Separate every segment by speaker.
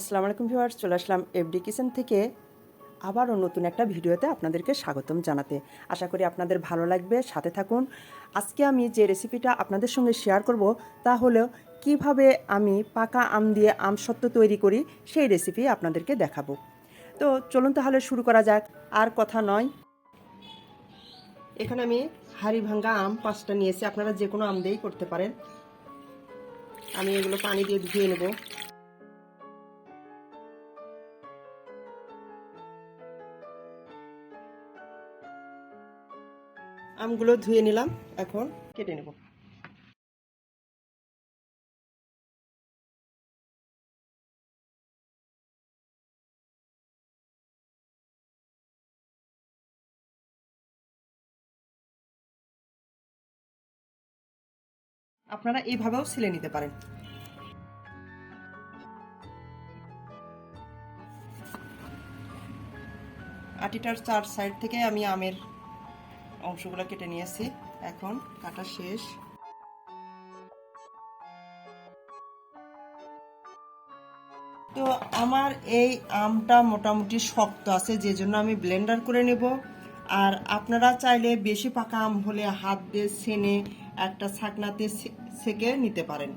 Speaker 1: আসসালামু আলাইকুম ভিউয়ার্স, চলে আসলাম এফডি কিচেন থেকে আবারও নতুন একটা ভিডিওতে আপনাদেরকে স্বাগতম জানাতে। আশা করি আপনাদের ভালো লাগবে, সাথে থাকুন। আজকে আমি যে রেসিপিটা আপনাদের সঙ্গে শেয়ার করব তা হলো কিভাবে আমি পাকা আম দিয়ে আমসত্ত্ব তৈরি করি, সেই রেসিপি আপনাদেরকে দেখাবো। তো চলুন তাহলে শুরু করা যাক, আর কথা নয়। এখানে আমি হাড়ি ভাঙ্গা আম 5টা নিয়েছি, আপনারা যে কোনো আম দিয়েই করতে পারেন। আমি এগুলো পানি দিয়ে ধুয়ে নেব। আমগুলো ধুয়ে নিলাম, এখন কেটে নেব। আপনারা এইভাবেও ছিলে নিতে পারেন। আটিটার 4 সাইড থেকে আমি আমের অংশগুলো কেটে নিয়েছি, এখন কাটা শেষ। তো আমার এই আমটা মোটামুটি শক্ত আছে, যে জন্য আমি ব্লেন্ডার করে নেব। আর আপনারা চাইলে বেশি পাকা আম হলে হাত দিয়ে ছেনে একটা ছাকনাতে সেকে নিতে পারেন।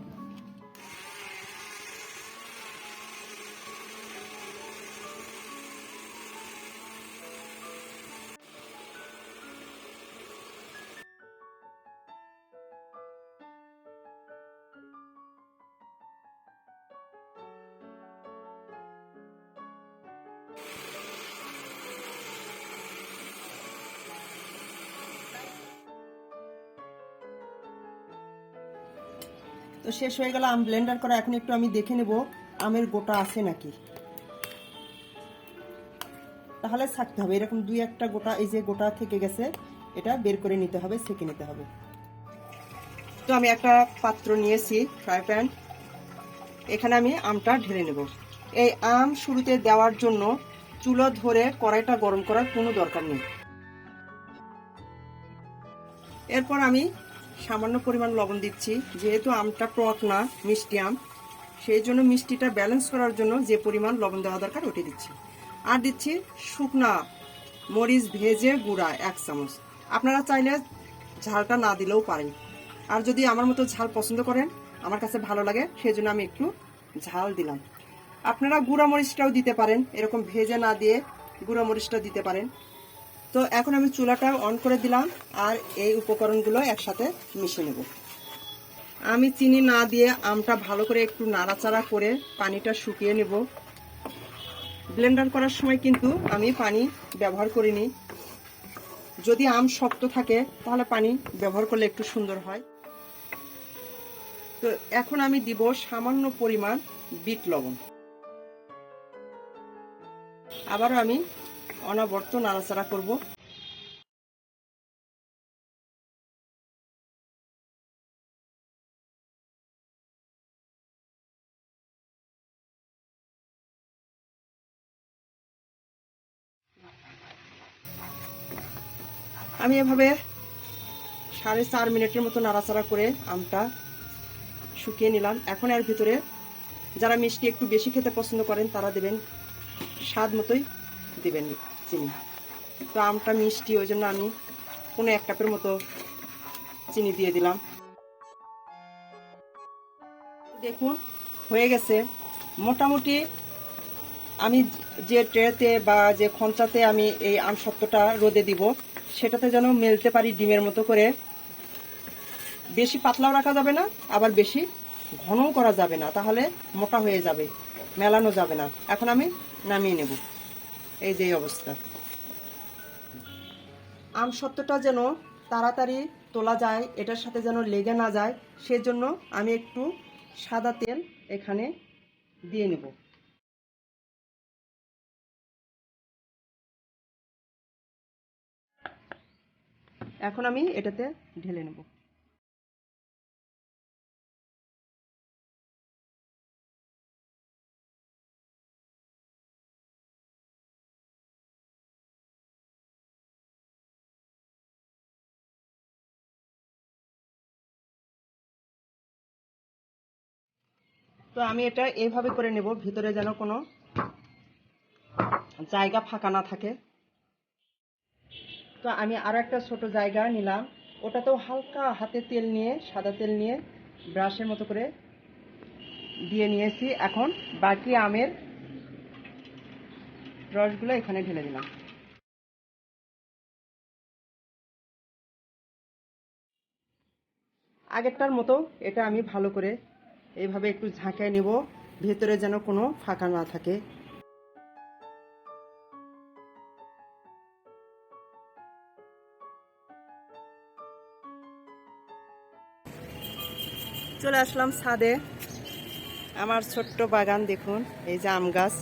Speaker 1: তো শেষ হয়ে গেল আম ব্লেন্ডার করা। এখন একটু আমি দেখে নেব আমের গোটা আছে নাকি। তাহলে ছাকতে হবে, এরকম 2-1টা গোটা, এই যে গোটা থেকে গেছে, এটা বের করে নিতে হবে, সেকে নিতে হবে। তো আমি একটা পাত্র নিয়েছি, ফ্রাই প্যান। এখানে আমি আমটা ঢেলে নেব। এই আম শুরুতে দেওয়ার জন্য চুলো ধরে কড়াইটা গরম করার কোনো দরকার নেই। এরপর আমি সামান্য পরিমাণ লবণ দিচ্ছি, যেহেতু আমটা টক না, মিষ্টি আম, সেই জন্য মিষ্টিটা ব্যালেন্স করার জন্য যে পরিমাণ লবণ দেওয়া দরকার ওটি দিচ্ছি। আর দিচ্ছি শুকনা মরিচ ভেজে গুঁড়া 1 চামচ। আপনারা চাইলে ঝালটা না দিলেও পারেন। আর যদি আমার মতো ঝাল পছন্দ করেন, আমার কাছে ভালো লাগে, সেই জন্য আমি একটু ঝাল দিলাম। আপনারা গুঁড়া মরিচটাও দিতে পারেন, এরকম ভেজে না দিয়ে গুঁড়া মরিচটা দিতে পারেন। তো এখন আমি চুলাটা অন করে দিলাম, আর এই উপকরণগুলো একসাথে মিশিয়ে নেব। আমি চিনি না দিয়ে আমটা ভালো করে একটু নাড়াচাড়া করে পানিটা শুকিয়ে নেব। ব্লেন্ডার করার সময় কিন্তু আমি পানি ব্যবহার করিনি। যদি আম শক্ত থাকে তাহলে পানি ব্যবহার করলে একটু সুন্দর হয়। তো এখন আমি দিব সামান্য পরিমাণ বিট লবণ। আবারও আমি অনবরত নাড়াচাড়া করব। আমি এভাবে 4.5 মিনিটের মতো নাড়াচাড়া করে আমটা শুকিয়ে নিলাম। এখন এর ভিতরে যারা মিষ্টি একটু বেশি খেতে পছন্দ করেন তারা দেবেন, স্বাদ মতোই দেবেন চিনি। তো আমটা মিষ্টি, ওই জন্য আমি 1 কাপের মতো চিনি দিয়ে দিলাম। দেখুন হয়ে গেছে মোটামুটি। আমি যে ট্রেতে বা যে খঞ্চাতে আমি এই আমসত্ত্বটা রোদে দিব, সেটাতে যেন মেলতে পারি ডিমের মতো করে। বেশি পাতলাও রাখা যাবে না, আবার বেশি ঘনও করা যাবে না, তাহলে মোটা হয়ে যাবে, মেলানো যাবে না। এখন আমি নামিয়ে নেব। এই যে অবস্থা। আমসত্ত্বটা যেন তাড়াতাড়ি তোলা যায়, এটার সাথে যেন লেগে না যায়, সেজন্য আমি একটু সাদা তেল এখানে দিয়ে নেব। এখন আমি এটাতে ঢেলে নেব। তো আমি এটা এইভাবে করে নেব, ভিতরে যেন কোনো জায়গা ফাঁকা না থাকে। তো আমি আরও একটা ছোট জায়গা নিলাম, ওটাতেও হালকা হাতে তেল নিয়ে, সাদা তেল নিয়ে ব্রাশের মতো করে দিয়ে নিয়েছি। এখন বাকি আমের রসগুলো এখানে ঢেলে দিলাম। আগেরটার মতো এটা আমি ভালো করে এইভাবে একটু ঝাঁকিয়ে নেব, ভেতরে যেন কোনো ফাঁকা না থাকে। চলে আসলাম ছাদে, আমার ছোট্ট বাগান দেখুন, এই যে আম গাছ,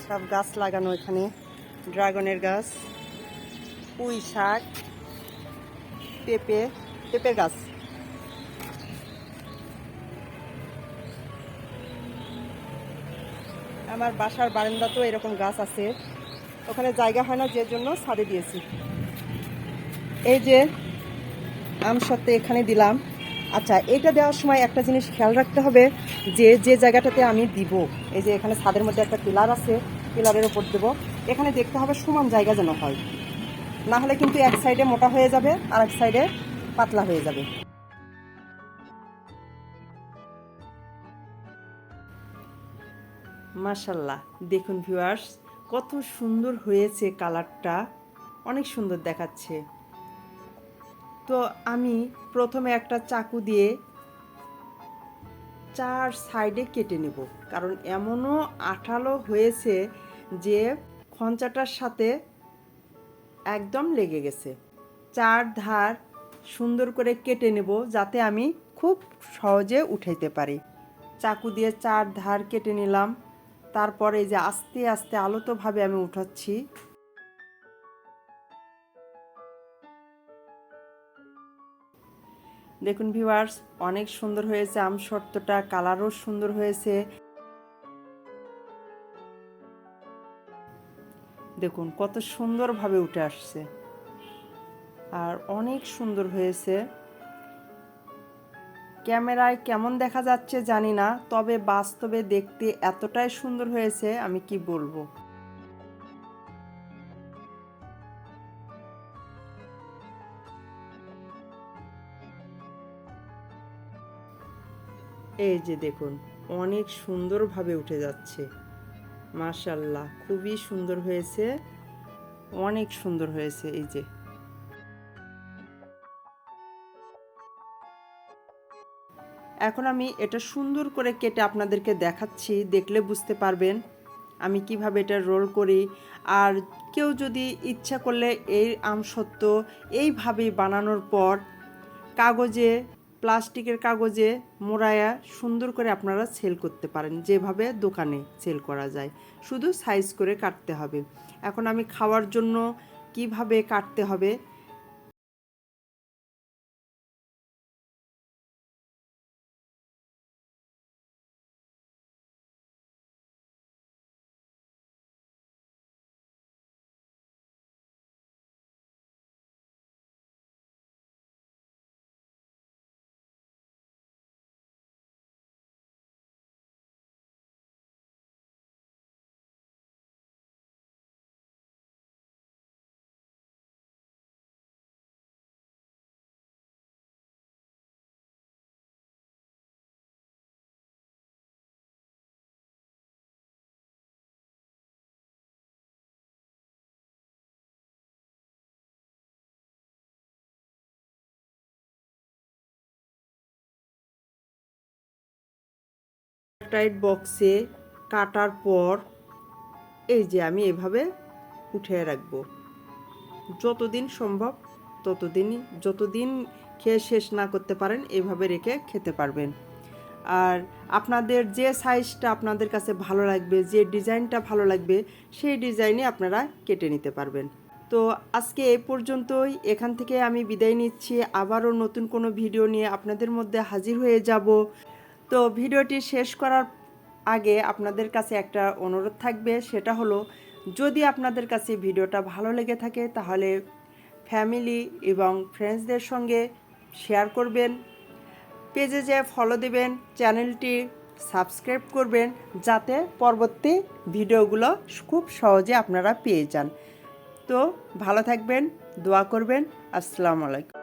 Speaker 1: সব গাছ লাগানো এখানে, ড্রাগনের গাছ, পুঁই শাক, পেঁপে গাছ। আমার বাসার বারান্দাতেও এরকম গাছ আছে, ওখানে জায়গা হয় না, যে জন্য ছাদে দিয়েছি। এই যে আমসত্ত্ব এখানে দিলাম। আচ্ছা, এটা দেওয়ার সময় একটা জিনিস খেয়াল রাখতে হবে, যে যে জায়গাটাতে আমি দিব, এই যে এখানে ছাদের মধ্যে একটা পিলার আছে, পিলারের ওপর দেবো, এখানে দেখতে হবে সমান জায়গা যেন হয়, না হলে কিন্তু এক সাইডে মোটা হয়ে যাবে আর এক সাইডে পাতলা হয়ে যাবে। মাশাআল্লাহ, দেখুন ভিউয়ার্স, কত সুন্দর হয়েছে, কালারটা অনেক সুন্দর দেখাচ্ছে। তো আমি প্রথমে একটা চাকু দিয়ে 4 সাইডে কেটে নেব, কারণ এমনও আঠালো হয়েছে যে খঞ্চাটার সাথে একদম লেগে গেছে। 4 ধার সুন্দর করে কেটে নেব, যাতে আমি খুব সহজে উঠাইতে পারি। চাকু দিয়ে 4 ধার কেটে নিলাম, তারপরে এই যে আস্তে আস্তে আলতোভাবে আমি উঠাচ্ছি। দেখুন ভিউয়ার্স, অনেক সুন্দর হয়েছে আমসত্ত্বটা, কালারও সুন্দর হয়েছে। দেখুন কত সুন্দরভাবে উঠে আসছে, আর অনেক সুন্দর হয়েছে। ক্যামেরায় কেমন দেখা যাচ্ছে জানি না, তবে বাস্তবে দেখতে এতটাই সুন্দর হয়েছে, আমি কি বলবো। এই যে দেখুন, অনেক সুন্দরভাবে উঠে যাচ্ছে, মাশাআল্লাহ, খুবই সুন্দর হয়েছে, অনেক সুন্দর হয়েছে। এই যে এখন আমি এটা সুন্দর করে কেটে আপনাদেরকে দেখাচ্ছি, দেখলে বুঝতে পারবেন আমি কিভাবে এটা রোল করি। আর কেউ যদি ইচ্ছা করলে এই আমসত্ত্ব এইভাবেই বানানোর পর কাগজে, প্লাস্টিকের কাগজে মোড়ায়া সুন্দর করে আপনারা সেল করতে পারেন, যেভাবে দোকানে সেল করা যায়, শুধু সাইজ করে কাটতে হবে। এখন আমি খাওয়ার জন্য কিভাবে কাটতে হবে টাইট বক্সে কাটার পর এই যে আমি এভাবে উঠিয়ে রাখবো, যতদিন সম্ভব ততদিনই, যতদিন খেয়ে শেষ না করতে পারেন এভাবে রেখে খেতে পারবেন। আর আপনাদের যে সাইজটা আপনাদের কাছে ভালো লাগবে, যে ডিজাইনটা ভালো লাগবে, সেই ডিজাইনে আপনারা কেটে নিতে পারবেন। তো আজকে এই পর্যন্তই, এখান থেকে আমি বিদায় নিচ্ছি। আবারও নতুন কোনো ভিডিও নিয়ে আপনাদের মধ্যে হাজির হয়ে যাব। তো ভিডিওটি শেষ করার আগে আপনাদের কাছে একটা অনুরোধ থাকবে, সেটা হলো, যদি আপনাদের কাছে ভিডিওটা ভালো লেগে থাকে তাহলে ফ্যামিলি এবং ফ্রেন্ডসদের সঙ্গে শেয়ার করবেন, পেজে যেয়ে ফলো দেবেন, চ্যানেলটি সাবস্ক্রাইব করবেন, যাতে পরবর্তী ভিডিওগুলো খুব সহজে আপনারা পেয়ে যান। তো ভালো থাকবেন, দোয়া করবেন। আসসালামু আলাইকুম।